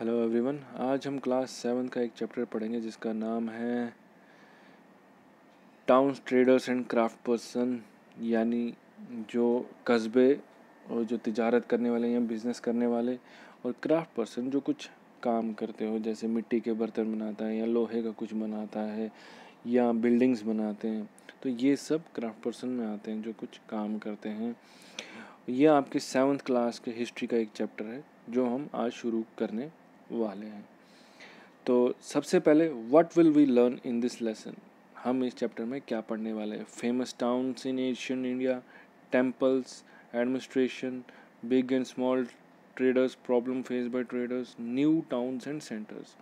Hello everyone, आज हम class 7 का एक चैप्टर पढ़ेंगे जिसका नाम है towns traders and craft person, यानी जो कस्बे और जो तिजारत करने वाले या बिज़नेस करने वाले और क्राफ्ट पर्सन जो कुछ काम करते हो, जैसे मिट्टी के बर्तन बनाता है या लोहे का कुछ बनाता है या बिल्डिंग्स बनाते हैं। तो ये सब क्राफ्ट पर्सन में आते हैं जो कुछ काम करते हैं। ये आपके 7th क्लास के हिस्ट्री का एक चैप्टर है जो हम आज शुरू करने वाले हैं। तो सबसे पहले what will we learn in this lesson, हम इस चैप्टर में क्या पढ़ने वाले हैं। Famous towns in Asian India, temples, administration, big and small traders, problem face by traders, new towns and centres.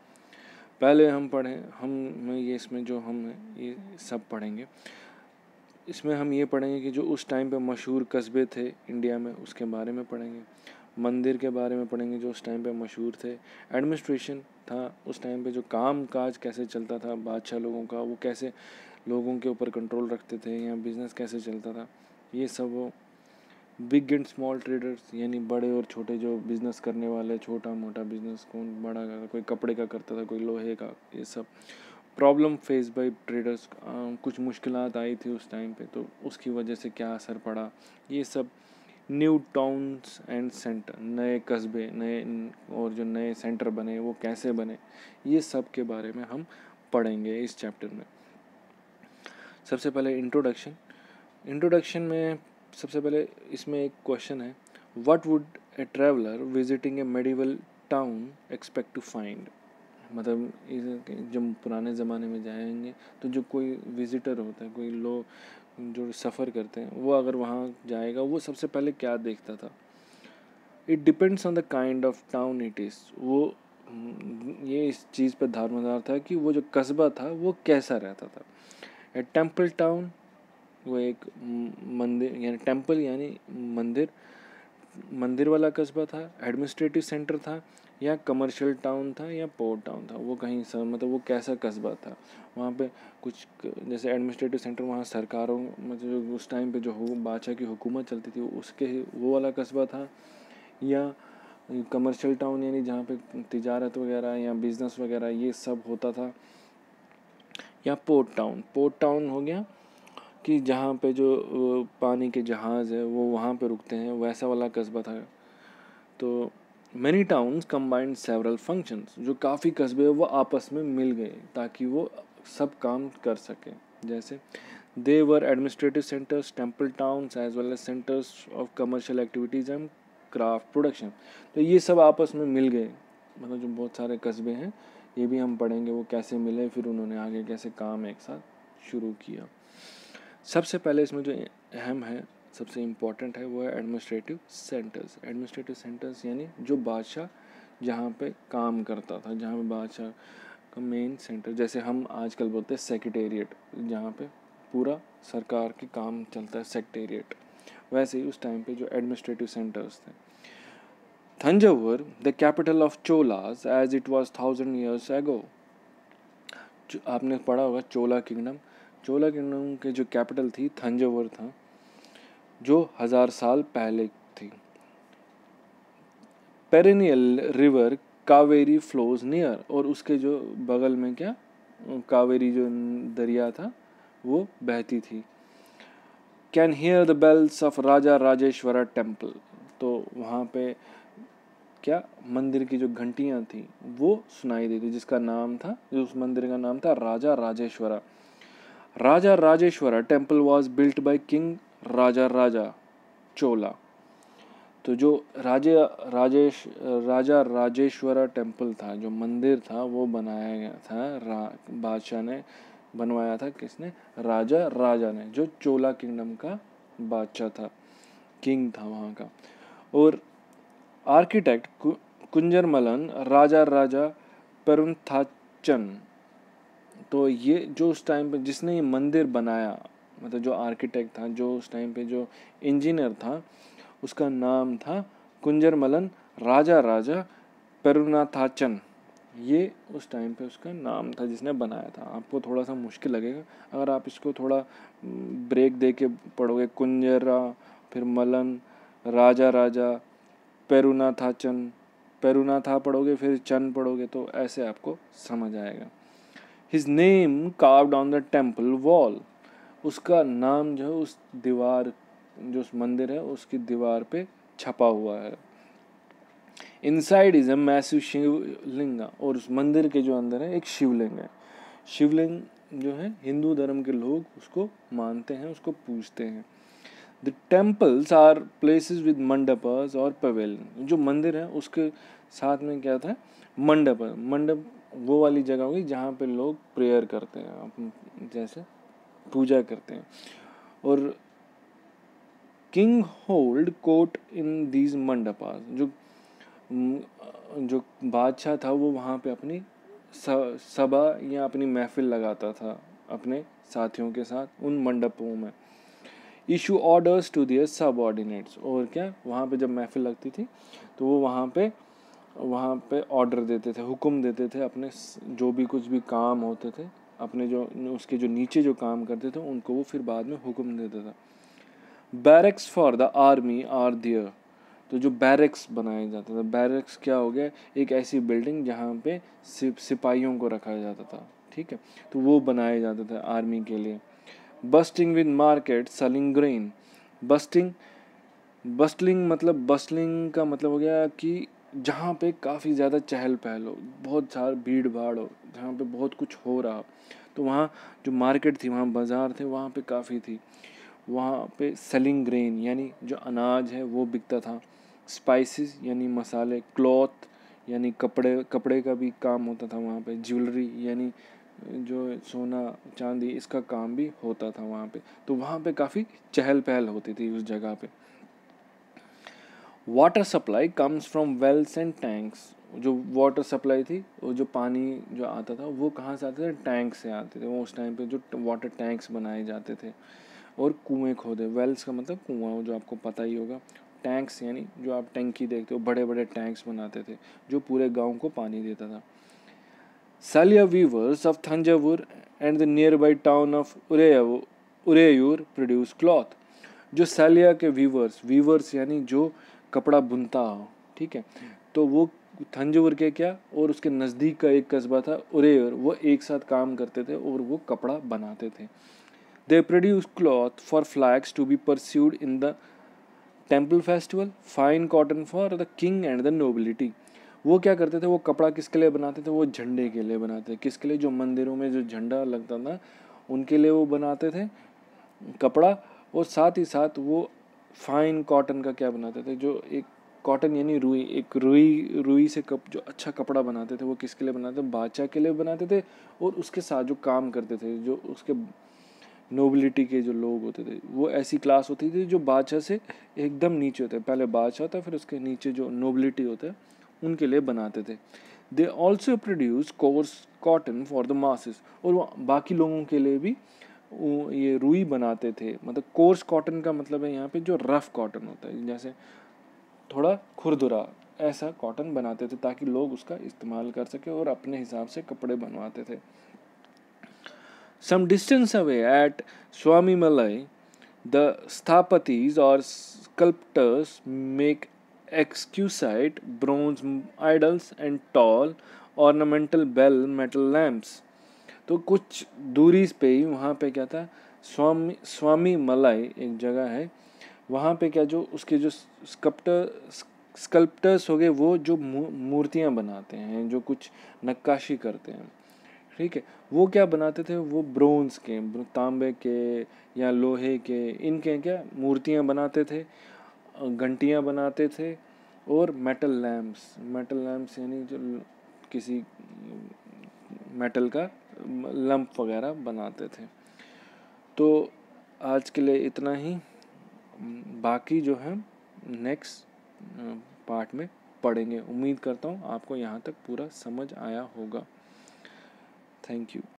पहले हम पढ़ें, हम ये इसमें जो हम ये सब पढ़ेंगे। इसमें हम ये पढ़ेंगे कि जो उस टाइम पे मशहूर कस्बे थे इंडिया में उसके बारे में पढ़ेंगे। मंदिर के बारे में पढ़ेंगे जो उस टाइम पे मशहूर थे। एडमिनिस्ट्रेशन था, उस टाइम पे जो काम काज कैसे चलता था बादशाह लोगों का, वो कैसे लोगों के ऊपर कंट्रोल रखते थे या बिज़नेस कैसे चलता था, ये सब। वो बिग एंड स्मॉल ट्रेडर्स यानी बड़े और छोटे जो बिज़नेस करने वाले, छोटा मोटा बिज़नेस कौन बड़ा करता, कोई कपड़े का करता था, कोई लोहे का, ये सब। प्रॉब्लम फेस बाय ट्रेडर्स, कुछ मुश्किलात आई थी उस टाइम पे तो उसकी वजह से क्या असर पड़ा, ये सब। न्यू टाउन्स एंड सेंटर, नए कस्बे, नए और जो नए सेंटर बने वो कैसे बने, ये सब के बारे में हम पढ़ेंगे इस चैप्टर में। सबसे पहले इंट्रोडक्शन में सबसे पहले इसमें एक क्वेश्चन है, what would a traveller visiting a medieval town expect to find. मतलब जब पुराने ज़माने में जाएंगे तो जो कोई विजिटर होता है, कोई लोग जो सफ़र करते हैं, वो अगर वहाँ जाएगा वो सबसे पहले क्या देखता था। It depends on the kind of town it is. वो ये इस चीज़ पर दारोमदार था कि वो जो कस्बा था वो कैसा रहता था। ए टेम्पल टाउन, वो एक मंदिर यानी टेम्पल यानी मंदिर, मंदिर वाला कस्बा था। एडमिनिस्ट्रेटिव सेंटर था या कमर्शियल टाउन था या पोर्ट टाउन था, वो कहीं मतलब वो कैसा कस्बा था। वहाँ पे कुछ जैसे एडमिनिस्ट्रेटिव सेंटर, वहाँ सरकारों मतलब उस टाइम पे जो बादशाह की हुकूमत चलती थी उसके वो वाला कस्बा था, या कमर्शियल टाउन यानी जहाँ पे तिजारत वगैरह या बिज़नेस वगैरह ये सब होता था, या पोर्ट टाउन हो गया कि जहाँ पे जो पानी के जहाज़ है वो वहाँ पे रुकते हैं, वैसा वाला कस्बा था। तो many towns combined several functions, जो काफ़ी कस्बे वो आपस में मिल गए ताकि वो सब काम कर सकें। जैसे they were administrative centres, temple towns as well as centres of commercial activities and craft production. तो ये सब आपस में मिल गए, मतलब जो बहुत सारे कस्बे हैं ये भी हम पढ़ेंगे वो कैसे मिले, फिर उन्होंने आगे कैसे काम एक साथ शुरू किया। सबसे पहले इसमें जो अहम है, सबसे इम्पोर्टेंट है, वो है एडमिनिस्ट्रेटिव सेंटर्स। एडमिनिस्ट्रेटिव सेंटर्स यानी जो बादशाह जहाँ पे काम करता था, जहाँ पे बादशाह का मेन सेंटर, जैसे हम आजकल बोलते हैं सेक्रेटेरिएट, जहाँ पे पूरा सरकार के काम चलता है, सेक्रेटेरिएट। वैसे ही उस टाइम पे जो एडमिनिस्ट्रेटिव सेंटर्स थे। Thanjavur, the capital of Cholas as it was 1000 years ago। आपने पढ़ा होगा चोला किंगडम। चोला किंगडम के जो कैपिटल थी थंजावुर था, जो 1000 साल पहले थी। Perennial river Kaveri flows near, और उसके जो बगल में क्या कावेरी जो दरिया था वो बहती थी। Can hear the bells of Raja Rajeshwara temple, तो वहाँ पे क्या मंदिर की जो घंटियाँ थी वो सुनाई देती, जिसका नाम था, जो उस मंदिर का नाम था Raja Rajeshwara. Raja Rajeshwara temple was built by king Raja Chola. तो जो राजा राजेश्वरा टेम्पल था, जो मंदिर था, वो बनाया गया था, बादशाह ने बनवाया था। किसने? राजा ने, जो चोला किंगडम का बादशाह था, किंग था वहाँ का। और आर्किटेक्ट कुंजरमलन राजा पेरुंथाचन। तो ये जो उस टाइम पे जिसने ये मंदिर बनाया, मतलब जो आर्किटेक्ट था, जो उस टाइम पे जो इंजीनियर था, उसका नाम था कुंजरमलन राजा पेरुनाथाचन। ये उस टाइम पे उसका नाम था जिसने बनाया था। आपको थोड़ा सा मुश्किल लगेगा अगर आप इसको थोड़ा ब्रेक दे के पढ़ोगे। कुंजरा, फिर मलन, राजा पेरुनाथाचन, पेरुनाथा पढ़ोगे फिर चन पढ़ोगे, तो ऐसे आपको समझ आएगा। His name carved on the temple wall, उसका नाम जो है उस दीवार, जो उस मंदिर है उसकी दीवार पे छपा हुआ है। इनसाइड इज अ मैसिव शिवलिंग, और उस मंदिर के जो अंदर है एक शिवलिंग है। शिवलिंग जो है हिंदू धर्म के लोग उसको मानते हैं, उसको पूजते हैं। The temples are places with mandapas और पवेलियन, जो मंदिर है उसके साथ में क्या था, मंडप है। मंडप वो वाली जगह होगी जहाँ पे लोग प्रेयर करते हैं, जैसे पूजा करते हैं। और king hold court in these mandapas, जो बादशाह था वो वहाँ पे अपनी सभा या अपनी महफिल लगाता था अपने साथियों के साथ उन मंडपों में। Issue orders to their subordinates, और क्या वहाँ पे जब महफिल लगती थी तो वो वहाँ पे ऑर्डर देते थे, हुक्म देते थे अपने जो भी कुछ भी काम होते थे, अपने जो उसके जो नीचे जो काम करते थे उनको वो फिर बाद में हुक्म देता था। Barracks for the army are there, तो जो बैरक्स बनाया जाता था, बैरक्स क्या हो गया, एक ऐसी बिल्डिंग जहाँ पे सिपाहियों को रखा जाता था, ठीक है, तो वो बनाया जाता था आर्मी के लिए। Busting with market selling grain, bustling मतलब बस्टलिंग का मतलब हो गया कि जहाँ पे काफ़ी ज़्यादा चहल पहल हो, बहुत सारा भीड़ भाड़ हो, जहाँ पे बहुत कुछ हो रहा, तो वहाँ जो मार्केट थी, वहाँ बाज़ार थे, वहाँ पे काफ़ी थी। वहाँ पे सेलिंग ग्रेन यानी जो अनाज है वो बिकता था। स्पाइसेस यानी मसाले, क्लॉथ यानी कपड़े का भी काम होता था वहाँ पे। ज्वेलरी यानी जो सोना चांदी, इसका काम भी होता था वहाँ पे। तो वहाँ पे काफ़ी चहल पहल होती थी उस जगह पे। Water supply comes from wells and tanks, जो वाटर सप्लाई थी, वो जो पानी जो आता था वो कहाँ से आते थे, टैंक से आते थे। वो उस टाइम पे जो वाटर टैंक्स बनाए जाते थे और कुएं खोदे। वेल्स का मतलब कुआं, जो आपको पता ही होगा। टैंक्स यानी जो आप टैंकी देखते हो, बड़े बड़े टैंक्स बनाते थे जो पूरे गांव को पानी देता था। Saliya weavers of Thanjavur and the nearby town of Uraiyur produce cloth, जो सालिया के वीवर्स यानी जो कपड़ा बुनता हो, ठीक है, तो वो थंजावुर के क्या और उसके नज़दीक का एक कस्बा था उरेयूर, वो एक साथ काम करते थे और वो कपड़ा बनाते थे। They produce cloth for flags to be pursued in the temple festival, fine cotton for the king and the nobility. वो क्या करते थे, वो कपड़ा किसके लिए बनाते थे, वो झंडे के लिए बनाते थे। किसके लिए, जो मंदिरों में जो झंडा लगता था उनके लिए वो बनाते थे कपड़ा। और साथ ही साथ वो फाइन कॉटन का क्या बनाते थे, जो एक कॉटन यानी रुई, एक रुई से जो अच्छा कपड़ा बनाते थे वो किसके लिए बनाते थे, बादशाह के लिए बनाते थे। और उसके साथ जो काम करते थे, जो उसके नोबिलिटी के जो लोग होते थे, वो ऐसी क्लास होती थी जो बादशाह से एकदम नीचे होते हैं। पहले बादशाह होता है, फिर उसके नीचे जो नोबिलिटी होता है उनके लिए बनाते थे। They also produce course cotton for the masses, और बाकी लोगों के लिए भी ये रुई बनाते थे। मतलब कोर्स कॉटन का मतलब है यहाँ पे जो रफ कॉटन होता है, जैसे थोड़ा खुरदुरा, ऐसा कॉटन बनाते थे ताकि लोग उसका इस्तेमाल कर सके और अपने हिसाब से कपड़े बनवाते थे। Some distance away at Swamimalai, the sthapatis or sculptors make exquisite bronze idols and tall ornamental bell metal lamps. तो कुछ दूरी पे ही वहाँ पे क्या था, स्वामी मलाई एक जगह है, वहाँ पे क्या जो उसके जो स्कल्प्टर्स हो गए, वो जो मूर्तियाँ बनाते हैं, जो कुछ नक्काशी करते हैं, ठीक है, वो क्या बनाते थे, वो ब्रोंज के, तांबे के या लोहे के, इनके क्या मूर्तियाँ बनाते थे, घंटियाँ बनाते थे और मेटल लैम्प्स यानी जो किसी मेटल का लंप वगैरह बनाते थे। तो आज के लिए इतना ही, बाकी जो है नेक्स्ट पार्ट में पढ़ेंगे। उम्मीद करता हूँ आपको यहाँ तक पूरा समझ आया होगा। Thank you.